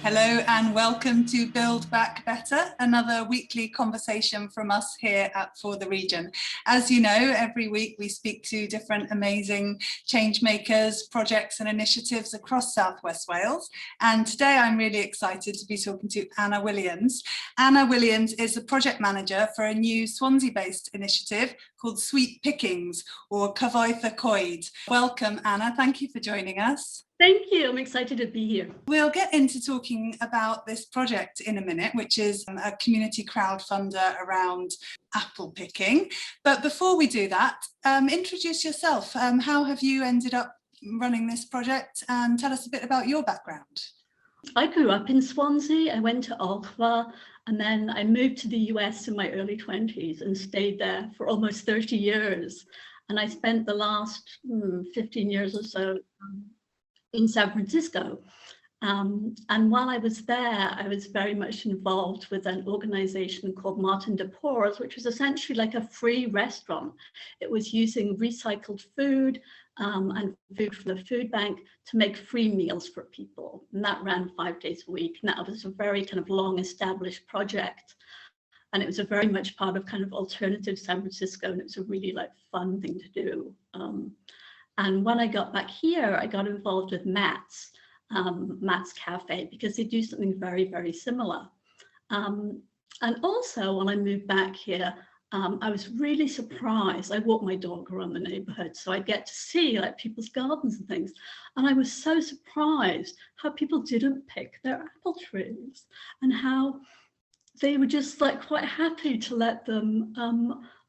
Hello and welcome to Build Back Better, another weekly conversation from us here at For the Region. As you know, every week we speak to different amazing change makers, projects and initiatives across South West Wales. And today I'm really excited to be talking to Anna Williams. Anna Williams is the project manager for a new Swansea-based initiative called Sweet Pickings, or Cyfoeth y Coed. Welcome, Anna. Thank you for joining us. Thank you. I'm excited to be here. We'll get into talking about this project in a minute, which is a community crowdfunder around apple picking. But before we do that, introduce yourself. How have you ended up running this project, and tell us a bit about your background? I grew up in Swansea. I went to Alkmaar, and then I moved to the US in my early 20s and stayed there for almost 30 years. And I spent the last 15 years or so in San Francisco. And while I was there, I was very much involved with an organization called Martin de Porres, which was essentially like a free restaurant. It was using recycled food and food from the food bank to make free meals for people. And that ran 5 days a week. And that was a very kind of long established project. And it was a very much part of kind of alternative San Francisco. And it was a really like fun thing to do. And when I got back here, I got involved with Matt's Cafe, because they do something very, very similar. And also when I moved back here, I was really surprised. I walk my dog around the neighborhood, so I get to see like people's gardens and things. And I was so surprised how people didn't pick their apple trees and how they were just like quite happy to let them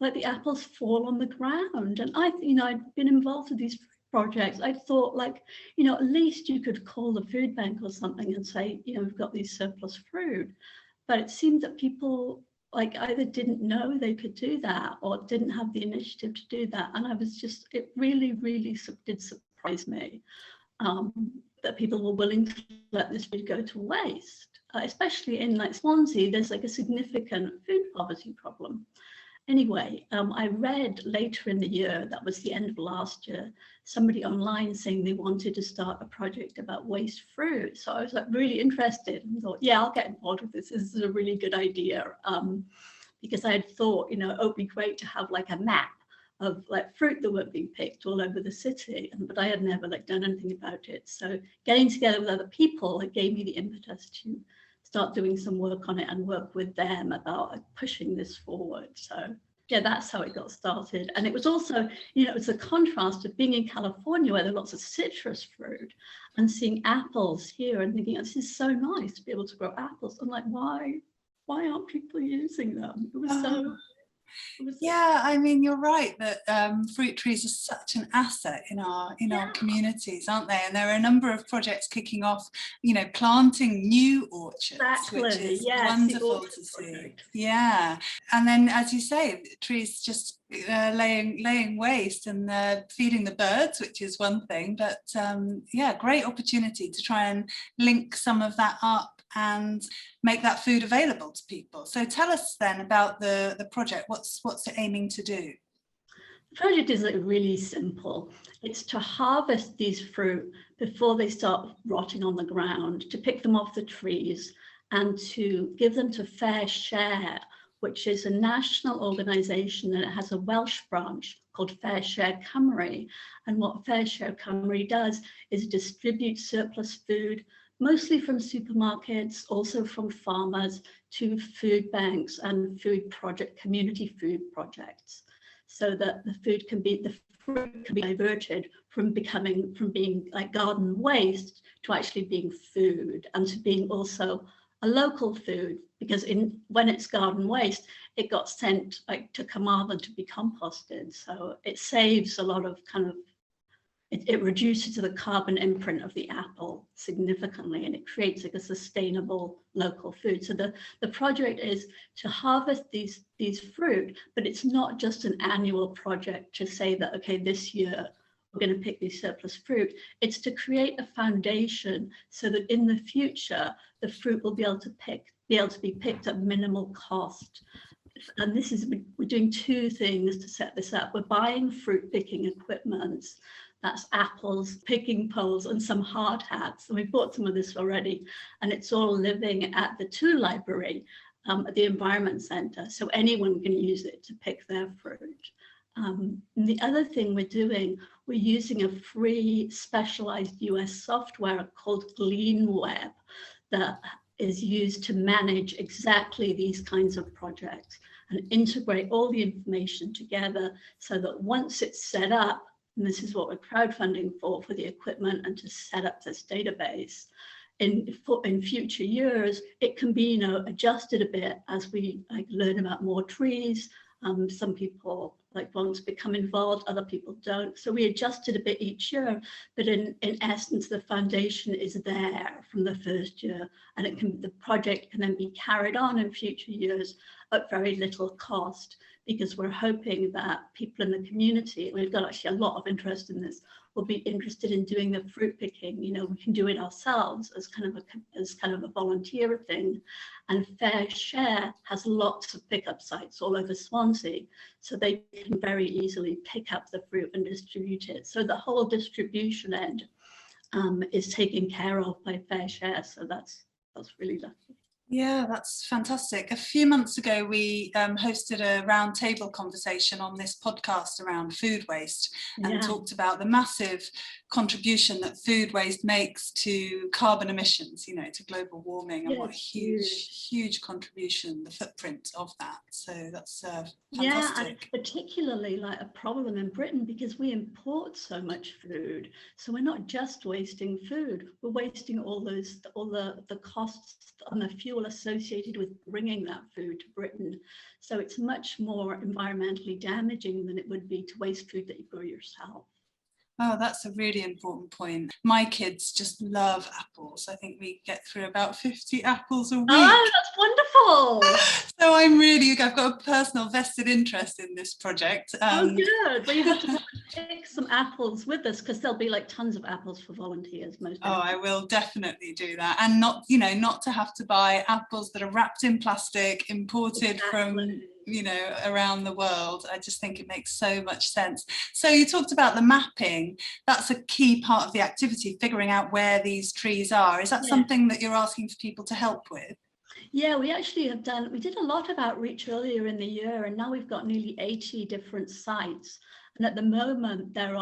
let the apples fall on the ground. And I'd been involved with these projects. I thought like, at least you could call the food bank or something and say, we've got these surplus fruit. But it seemed that people like either didn't know they could do that or didn't have the initiative to do that. And I was just, it really, really did surprise me that people were willing to let this food go to waste. Especially in like Swansea, there's like a significant food poverty problem. Anyway, I read later in the year, that was the end of last year, somebody online saying they wanted to start a project about waste fruit. So I was like really interested and thought, yeah, I'll get involved with this. This is a really good idea. Because I had thought, it would be great to have like a map of like fruit that weren't being picked all over the city, but I had never like done anything about it. So getting together with other people, it gave me the impetus to start doing some work on it and work with them about like, pushing this forward. So yeah, that's how it got started. And it was also, it was a contrast of being in California where there are lots of citrus fruit and seeing apples here and thinking, oh, this is so nice to be able to grow apples. I'm like, why aren't people using them? It was so. Yeah, I mean, you're right that fruit trees are such an asset in our communities, aren't they? And there are a number of projects kicking off, planting new orchards, which is wonderful to see. Yeah, and then as you say, trees just laying waste and feeding the birds, which is one thing. But yeah, great opportunity to try and link some of that up and make that food available to people. So tell us then about the project. What's it aiming to do? The project is like really simple. It's to harvest these fruit before they start rotting on the ground, to pick them off the trees and to give them to FareShare, which is a national organisation, and it has a Welsh branch called FareShare Cymru. And what FareShare Cymru does is distribute surplus food, mostly from supermarkets, also from farmers, to food banks and community food projects, so that the fruit can be diverted from being like garden waste to actually being food, and to being also a local food, because when it's garden waste, it got sent like to Carmarthen to be composted. So it saves a lot of it reduces the carbon imprint of the apple significantly, and it creates like a sustainable local food. So the project is to harvest these fruit, but it's not just an annual project to say that, okay, this year we're going to pick these surplus fruit. It's to create a foundation so that in the future, the fruit will be able to be picked at minimal cost. And we're doing two things to set this up. We're buying fruit picking equipment That's apples, picking poles, and some hard hats. And we bought some of this already, and it's all living at the TU library at the Environment Centre, so anyone can use it to pick their fruit. And the other thing we're using a free specialized US software called GleanWeb that is used to manage exactly these kinds of projects and integrate all the information together so that once it's set up, and this is what we're crowdfunding for the equipment and to set up this database, in future years, it can be, adjusted a bit as we learn about more trees. Some people want to become involved, other people don't. So we adjust it a bit each year, but in essence, the foundation is there from the first year, and the project can then be carried on in future years at very little cost, because we're hoping that people in the community, we've got actually a lot of interest in this, will be interested in doing the fruit picking. We can do it ourselves as kind of a volunteer thing. And FareShare has lots of pickup sites all over Swansea, so they can very easily pick up the fruit and distribute it. So the whole distribution end is taken care of by FareShare. So that's really lucky. Yeah, that's fantastic. A few months ago, we hosted a roundtable conversation on this podcast around food waste and talked about the massive contribution that food waste makes to carbon emissions, to global warming, and what a huge contribution, the footprint of that. So that's fantastic. Yeah, and it's particularly a problem in Britain because we import so much food. So we're not just wasting food, we're wasting all the costs and the fuel associated with bringing that food to Britain. So it's much more environmentally damaging than it would be to waste food that you grow yourself. Oh, that's a really important point. My kids just love apples. I think we get through about 50 apples a week. Oh, that's wonderful. So I've got a personal vested interest in this project. Oh, good. Well, you have to pick some apples with us, because there'll be tons of apples for volunteers. I will definitely do that. And not to have to buy apples that are wrapped in plastic, imported from around the world. I just think it makes so much sense. So you talked about the mapping. That's a key part of the activity, figuring out where these trees are. Is that something that you're asking for people to help with? Yeah, we actually we did a lot of outreach earlier in the year, and now we've got nearly 80 different sites. And at the moment they're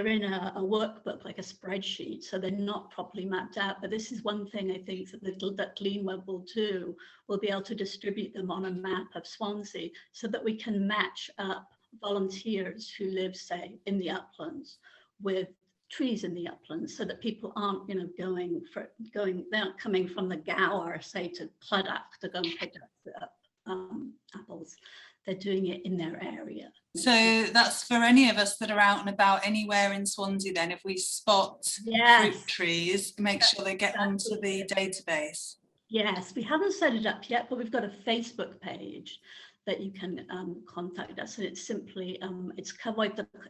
in a workbook, like a spreadsheet, so they're not properly mapped out. But this is one thing I think that GleanWeb will do. We'll be able to distribute them on a map of Swansea so that we can match up volunteers who live, say, in the uplands with trees in the uplands, so that people aren't, they're not coming from the Gower, say, to Clydach to go and pick up apples. They're doing it in their area. So that's for any of us that are out and about anywhere in Swansea then, if we spot fruit trees, make sure they get onto the database. Yes, we haven't set it up yet, but we've got a Facebook page that you can contact us, and it's simply it's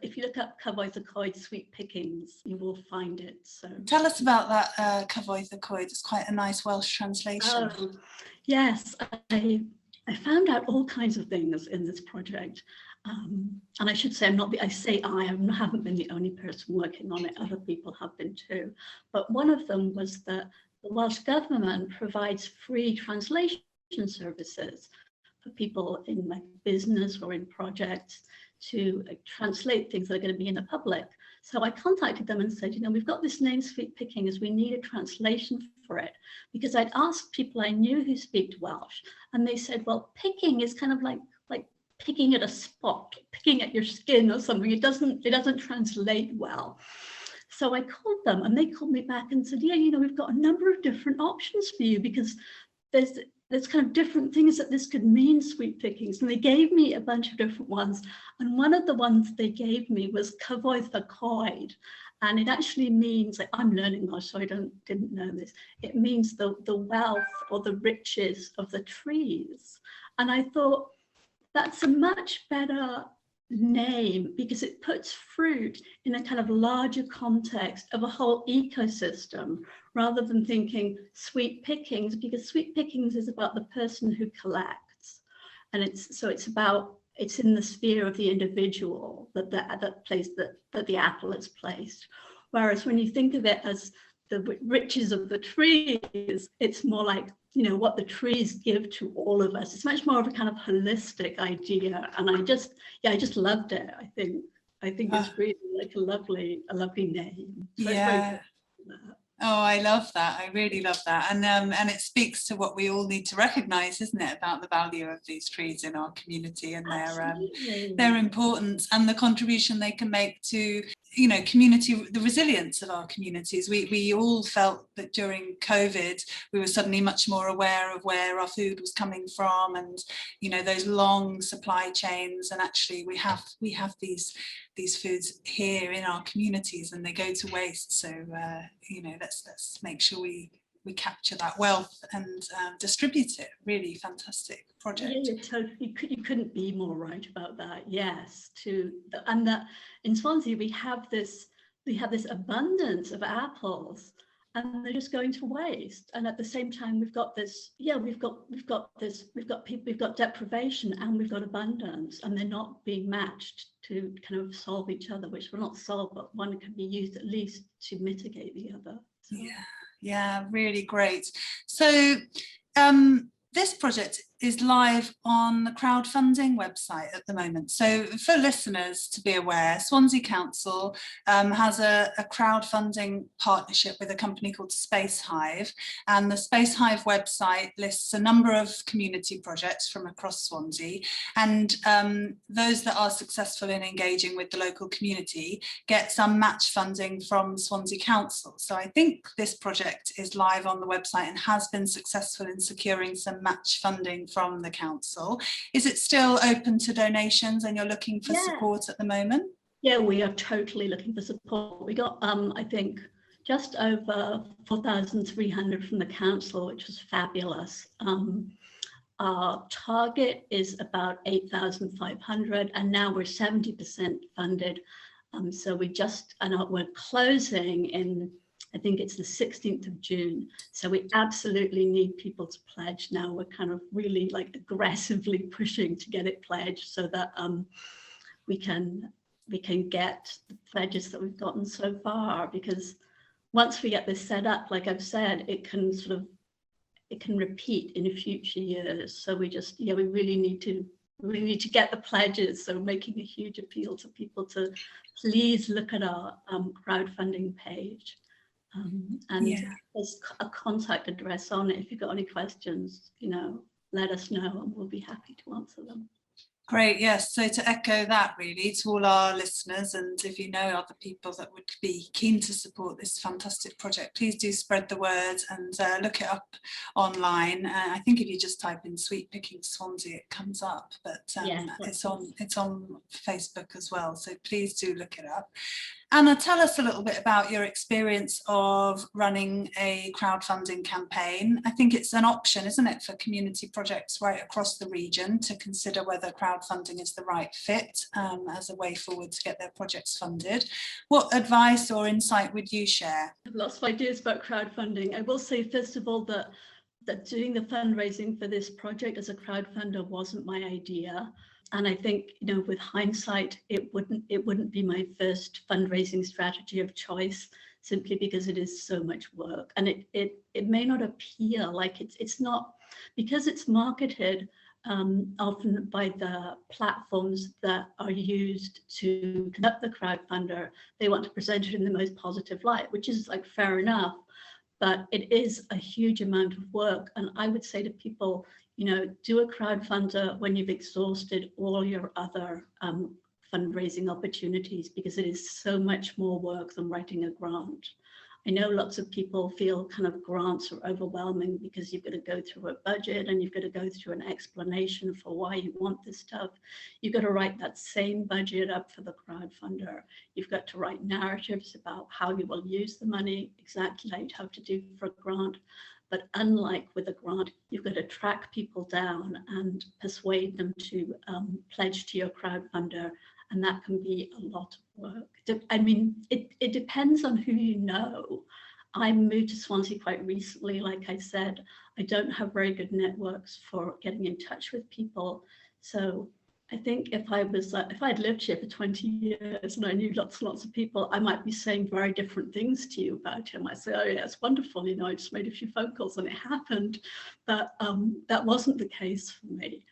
if you look up Cyfoeth y Coed Sweet Pickings, you will find it. So tell us about that Cyfoeth y Coed. It's quite a nice Welsh translation. Yes, I found out all kinds of things in this project, and I should say I haven't been the only person working on it. Other people have been too, but one of them was that the Welsh Government provides free translation services for people in business or in projects to translate things that are going to be in the public. So I contacted them and said, we've got this name Sweet Pickings, we need a translation for it, because I'd asked people I knew who speak Welsh, and they said, well, picking is kind of like picking at a spot, picking at your skin or something. It doesn't translate well. So I called them, and they called me back and said, we've got a number of different options for you, because there's kind of different things that this could mean, Sweet Pickings. And they gave me a bunch of different ones. And one of the ones they gave me was Cyfoeth y Coed. And it actually means, I'm learning Welsh, so I didn't know this. It means the wealth or the riches of the trees. And I thought, that's a much better name, because it puts fruit in a kind of larger context of a whole ecosystem, rather than thinking sweet pickings, because sweet pickings is about the person who collects, and it's about it's in the sphere of the individual that the apple is placed. Whereas when you think of it as the riches of the trees, it's more like, you know, what the trees give to all of us. It's much more of a kind of holistic idea. And I just loved it. I think it's really like a lovely name. So yeah. Oh, I love that. I really love that. And it speaks to what we all need to recognise, isn't it, about the value of these trees in our community and their importance and the contribution they can make to, you know, the resilience of our communities. We all felt that during COVID, we were suddenly much more aware of where our food was coming from and, you know, those long supply chains. And actually we have these foods here in our communities and they go to waste. So, you know, let's make sure we capture that wealth and distribute it. Really fantastic project. Yeah, totally. You couldn't be more right about that. Yes, and that in Swansea we have this abundance of apples, and they're just going to waste. And at the same time, we've got deprivation and we've got abundance, and they're not being matched to kind of solve each other, which will not solve, but one can be used at least to mitigate the other. So. Yeah, really great. So this project is live on the crowdfunding website at the moment. So for listeners to be aware, Swansea Council has a crowdfunding partnership with a company called Spacehive, and the Spacehive website lists a number of community projects from across Swansea, and those that are successful in engaging with the local community get some match funding from Swansea Council. So I think this project is live on the website and has been successful in securing some match funding from the council. Is it still open to donations and you're looking for support at the moment? Yeah, we are totally looking for support. We got, I think, just over 4,300 from the council, which was fabulous. Our target is about 8,500, and now we're 70% funded. So we're closing in, I think it's the 16th of June. So we absolutely need people to pledge now. We're kind of really like aggressively pushing to get it pledged so that we can get the pledges that we've gotten so far, because once we get this set up, like I've said, it can repeat in future years. So we really need to get the pledges. So making a huge appeal to people to please look at our crowdfunding page. There's a contact address on it. If you've got any questions, you know, let us know and we'll be happy to answer them. Great, yes. So to echo that really to all our listeners, and if you know other people that would be keen to support this fantastic project, please do spread the word and look it up online. I think if you just type in Sweet Pickings Swansea, it comes up, but it's on Facebook as well. So please do look it up. Anna, tell us a little bit about your experience of running a crowdfunding campaign. I think it's an option, isn't it, for community projects right across the region to consider whether crowdfunding is the right fit as a way forward to get their projects funded. What advice or insight would you share? I have lots of ideas about crowdfunding. I will say, first of all, that doing the fundraising for this project as a crowdfunder wasn't my idea. And I think, you know, with hindsight, it wouldn't be my first fundraising strategy of choice, simply because it is so much work, and it may not appear like it's not, because it's marketed often by the platforms that are used to conduct the crowdfunder. They want to present it in the most positive light, which is like fair enough, but it is a huge amount of work. And I would say to people, you know, do a crowdfunder when you've exhausted all your other fundraising opportunities, because it is so much more work than writing a grant. I know lots of people feel kind of grants are overwhelming because you've got to go through a budget and you've got to go through an explanation for why you want this stuff. You've got to write that same budget up for the crowdfunder. You've got to write narratives about how you will use the money, exactly like how to do for a grant. But unlike with a grant, you've got to track people down and persuade them to pledge to your crowdfunder. And that can be a lot of work. I mean, it depends on who you know. I moved to Swansea quite recently. Like I said, I don't have very good networks for getting in touch with people. So I think if I'd lived here for 20 years and I knew lots and lots of people, I might be saying very different things to you about him. I say, oh yeah, it's wonderful, you know, I just made a few phone calls and it happened. But that wasn't the case for me.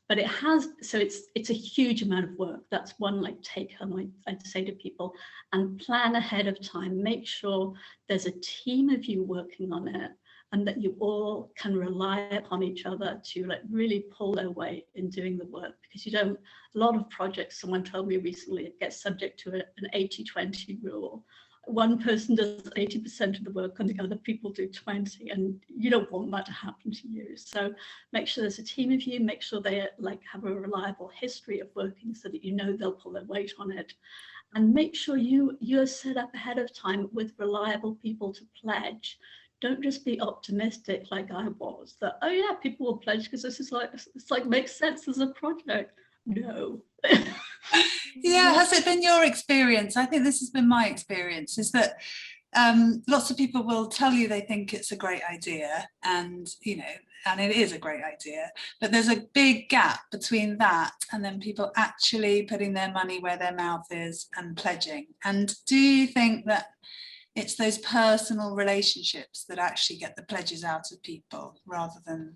But it has, so it's a huge amount of work. That's one like take home I'd say to people, and plan ahead of time. Make sure there's a team of you working on it, and that you all can rely upon each other to like really pull their weight in doing the work. Because you don't, a lot of projects, someone told me recently, it gets subject to an 80-20 rule. One person does 80% of the work and the other people do 20, and you don't want that to happen to you. So make sure there's a team of you, make sure they like have a reliable history of working so that you know they'll pull their weight on it. And make sure you're set up ahead of time with reliable people to pledge. Don't just be optimistic like I was, that, oh yeah, people will pledge because this is like, it's like makes sense as a project. No. Yeah, has it been your experience? I think this has been my experience, is that lots of people will tell you they think it's a great idea, and you know, and it is a great idea, but there's a big gap between that and then people actually putting their money where their mouth is and pledging. And do you think that it's those personal relationships that actually get the pledges out of people rather than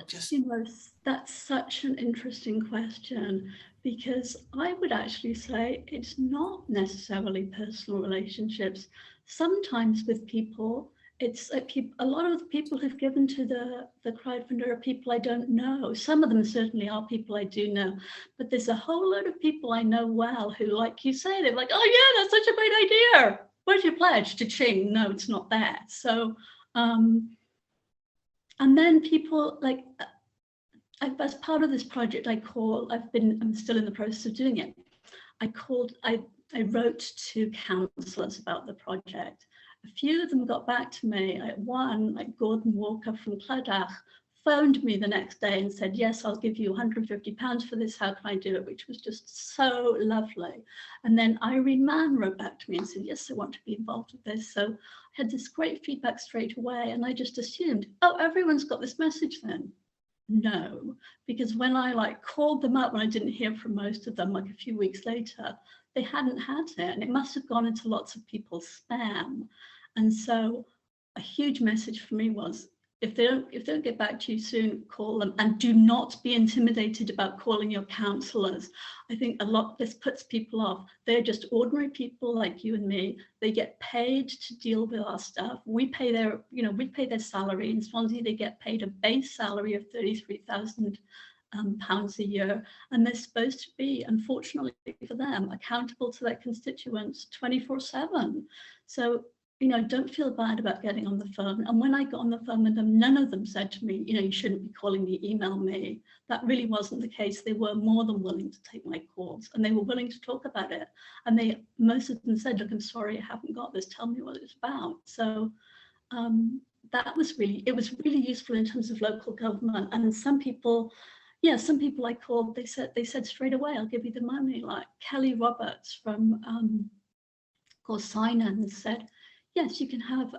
just... You know, that's such an interesting question, because I would actually say it's not necessarily personal relationships. Sometimes with people, it's a lot of the people who've given to the crowdfunder are people I don't know. Some of them certainly are people I do know, but there's a whole load of people I know well who, like you say, they're like, oh yeah, that's such a great idea. Where's your pledge? Cha-ching. No, it's not there. So, and then people like, as part of this project, I'm still in the process of doing it. I wrote to councillors about the project. A few of them got back to me. One, like Gordon Walker from Clydach, phoned me the next day and said, yes, I'll give you £150 for this. How can I do it? Which was just so lovely. And then Irene Mann wrote back to me and said, yes, I want to be involved with this. So I had this great feedback straight away. And I just assumed, oh, everyone's got this message then. No, because when I like called them up, when I didn't hear from most of them, like a few weeks later, they hadn't had it, and it must have gone into lots of people's spam. And so a huge message for me was, if they don't get back to you soon, call them, and do not be intimidated about calling your counsellors. I think a lot this puts people off. They're just ordinary people like you and me. They get paid to deal with our stuff. We pay their, we pay their salary. In Swansea, they get paid a base salary of £33,000 a year, and they're supposed to be, unfortunately for them, accountable to their constituents 24/7. So don't feel bad about getting on the phone. And when I got on the phone with them, none of them said to me, you shouldn't be calling me, email me. That really wasn't the case. They were more than willing to take my calls, and they were willing to talk about it. And most of them said, look, I'm sorry, I haven't got this. Tell me what it's about. So it was really useful in terms of local government. And some people I called, they said straight away, I'll give you the money. Like Kelly Roberts from Cyfoeth said, yes, you can have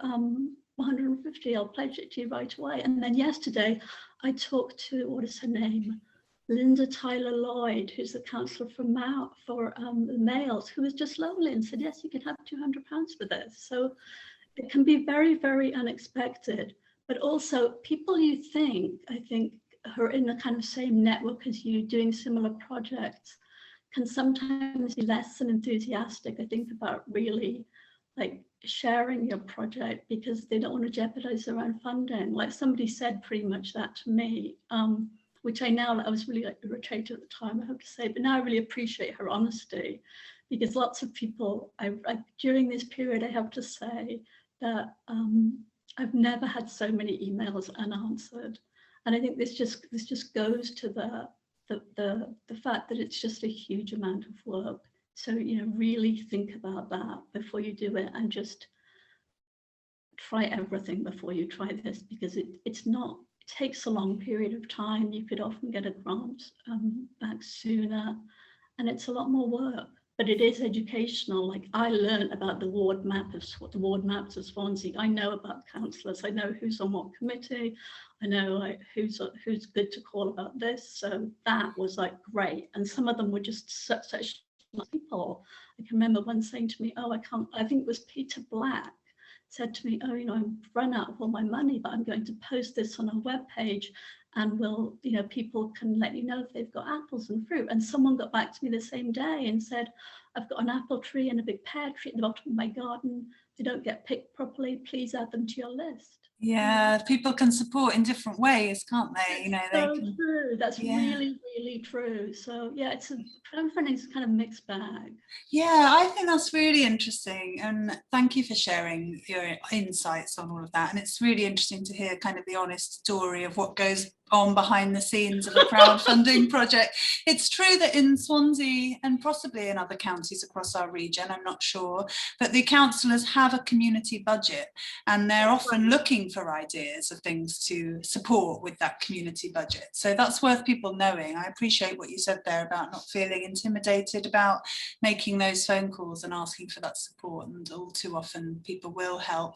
150, I'll pledge it to you right away. And then yesterday I talked to, what is her name? Linda Tyler Lloyd, who's the councillor for the Males, who was just lovely and said, yes, you can have £200 for this. So it can be very, very unexpected, but also people I think, who are in the kind of same network as you, doing similar projects, can sometimes be less than enthusiastic, I think, about really like sharing your project because they don't want to jeopardize their own funding. Like somebody said pretty much that to me, which I was really like irritated at the time, I have to say, but now I really appreciate her honesty, because lots of people, during this period, I have to say that I've never had so many emails unanswered. And I think this just goes to the fact that it's just a huge amount of work. So, really think about that before you do it, and just try everything before you try this, because it takes a long period of time. You could often get a grant back sooner, and it's a lot more work. but it is educational. Like I learned about the ward maps of Swansea. I know about councillors. I know who's on what committee. I know like who's good to call about this. So that was like great. And some of them were just such nice people. I can remember one saying to me, "Oh, I think it was Peter Black." Said to me, "Oh, I've run out of all my money, but I'm going to post this on a web page, and people can let you know if they've got apples and fruit." And someone got back to me the same day and said, "I've got an apple tree and a big pear tree at the bottom of my garden. They don't get picked properly. Please add them to your list." Yeah, people can support in different ways, can't they? True. That's really, really true. So yeah, crowdfunding is kind of mixed bag. Yeah, I think that's really interesting, and thank you for sharing your insights on all of that. And it's really interesting to hear kind of the honest story of what goes on behind the scenes of a crowdfunding project. It's true that in Swansea and possibly in other counties across our region, I'm not sure, but the councillors have a community budget, and they're often looking for ideas of things to support with that community budget. So that's worth people knowing. I appreciate what you said there about not feeling intimidated about making those phone calls and asking for that support, and all too often people will help.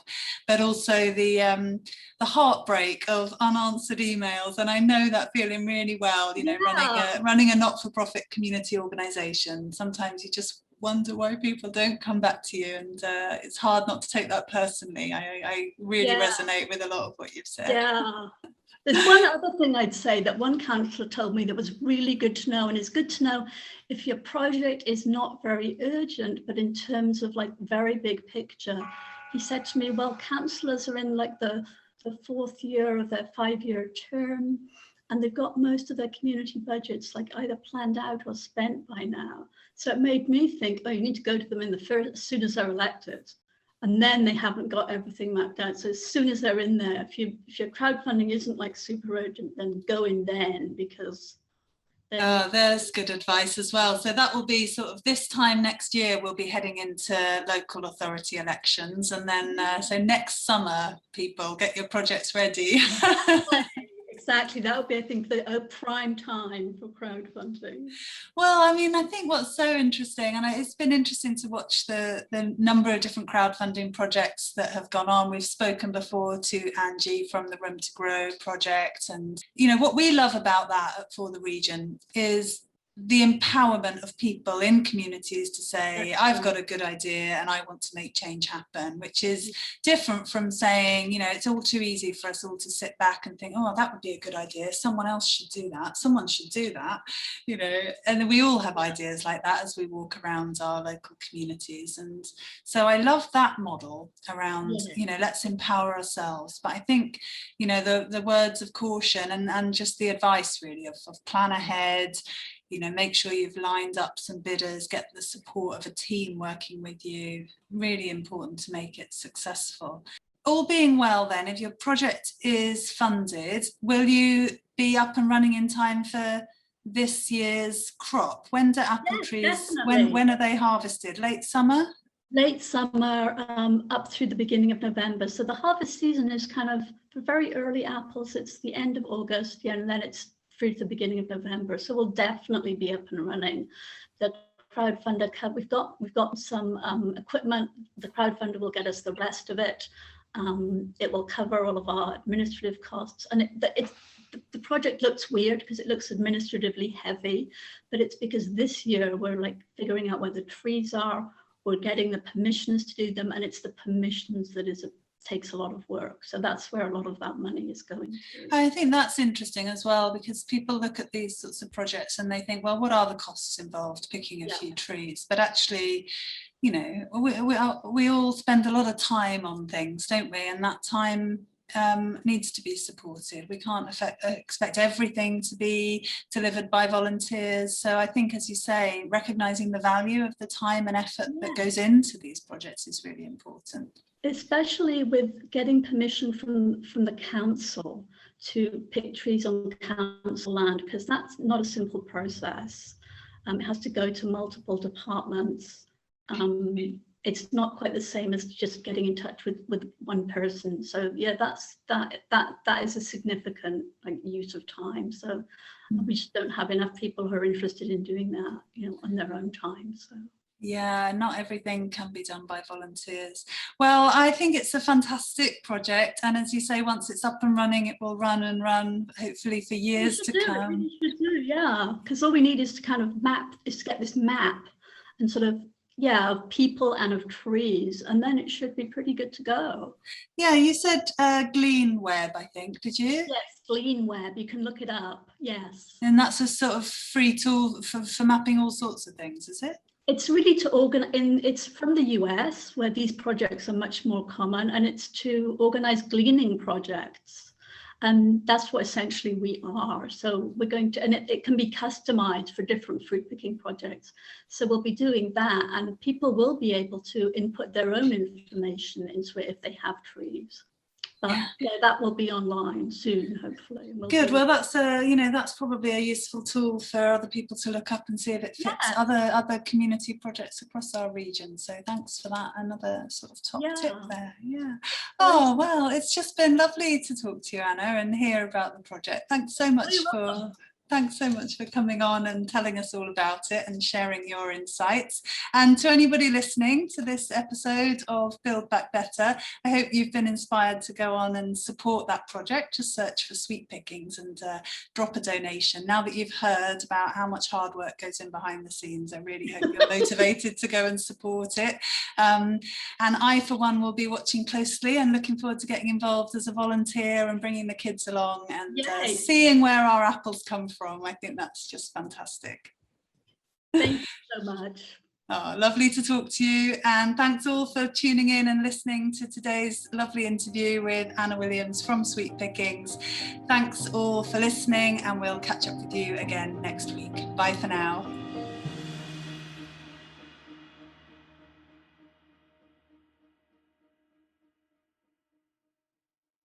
But also the heartbreak of unanswered emails, and I know that feeling really well. Running a not-for-profit community organisation, sometimes you just wonder why people don't come back to you, and it's hard not to take that personally. I really resonate with a lot of what you've said. Yeah. There's one other thing I'd say that one councillor told me that was really good to know, and it's good to know if your project is not very urgent, but in terms of like very big picture. He said to me, well, councillors are in like the fourth year of their 5-year term, and they've got most of their community budgets like either planned out or spent by now. So it made me think, oh, you need to go to them as soon as they're elected. And then they haven't got everything mapped out. So as soon as they're in there, if your crowdfunding isn't like super urgent, then go in then, because there's good advice as well. So that will be sort of this time next year, we'll be heading into local authority elections, and then so next summer, people get your projects ready. Exactly, that would be, I think, a prime time for crowdfunding. Well, I mean, I think what's so interesting, and it's been interesting to watch the number of different crowdfunding projects that have gone on. We've spoken before to Angie from the Room to Grow project, and what we love about that for the region is the empowerment of people in communities to say, I've got a good idea and I want to make change happen, which is different from saying, it's all too easy for us all to sit back and think, oh, that would be a good idea. Someone else should do that. Someone should do that, and then we all have ideas like that as we walk around our local communities. And so I love that model around, let's empower ourselves. But I think, the words of caution and just the advice really of plan ahead, make sure you've lined up some bidders, get the support of a team working with you. Really important to make it successful. All being well then, if your project is funded, will you be up and running in time for this year's crop? When do apple trees, when are they harvested? Late summer? Late summer, up through the beginning of November. So the harvest season is kind of, for very early apples, it's the end of August, and then it's through to the beginning of November. So we'll definitely be up and running. The crowdfunder, we've got some equipment. The crowdfunder will get us the rest of it. It will cover all of our administrative costs. And the project looks weird because it looks administratively heavy, but it's because this year we're like figuring out where the trees are, we're getting the permissions to do them, and it's the permissions that takes a lot of work. So that's where a lot of that money is going to. I think that's interesting as well, because people look at these sorts of projects and they think, well, what are the costs involved picking a few trees? But actually, we all spend a lot of time on things, don't we? And that time needs to be supported. We can't expect everything to be delivered by volunteers. So I think, as you say, recognising the value of the time and effort that goes into these projects is really important. Especially with getting permission from the council to pick trees on council land, because that's not a simple process. It has to go to multiple departments. It's not quite the same as just getting in touch with one person. So yeah, that is a significant use of time. So we just don't have enough people who are interested in doing that, on their own time. So. Yeah, not everything can be done by volunteers. Well, I think it's a fantastic project, and as you say, once it's up and running, it will run and run, hopefully for years to come. It really should do, yeah, because all we need is to kind of get this map and sort of, yeah, of people and of trees, and then it should be pretty good to go. Yeah, you said Glean Web, I think, did you? Yes, Glean Web, you can look it up, yes. And that's a sort of free tool for mapping all sorts of things, is it? It's really to organize, it's from the US where these projects are much more common, and it's to organize gleaning projects. And that's what essentially we are. So we're going to, and it can be customized for different fruit picking projects. So we'll be doing that, and people will be able to input their own information into it if they have trees. But yeah, that will be online soon, hopefully. Good. Well, that's that's probably a useful tool for other people to look up and see if it fits other community projects across our region. So thanks for that. Another sort of top tip there. Yeah. Oh, well, it's just been lovely to talk to you, Anna, and hear about the project. Thanks so much for coming on and telling us all about it and sharing your insights. And to anybody listening to this episode of Build Back Better, I hope you've been inspired to go on and support that project. Just search for Sweet Pickings and drop a donation. Now that you've heard about how much hard work goes in behind the scenes, I really hope you're motivated to go and support it. And I, for one, will be watching closely and looking forward to getting involved as a volunteer and bringing the kids along and seeing where our apples come from. I think that's just fantastic. Thank you so much. Oh, lovely to talk to you, and thanks all for tuning in and listening to today's lovely interview with Anna Williams from Sweet Pickings. Thanks all for listening, and we'll catch up with you again next week. Bye for now.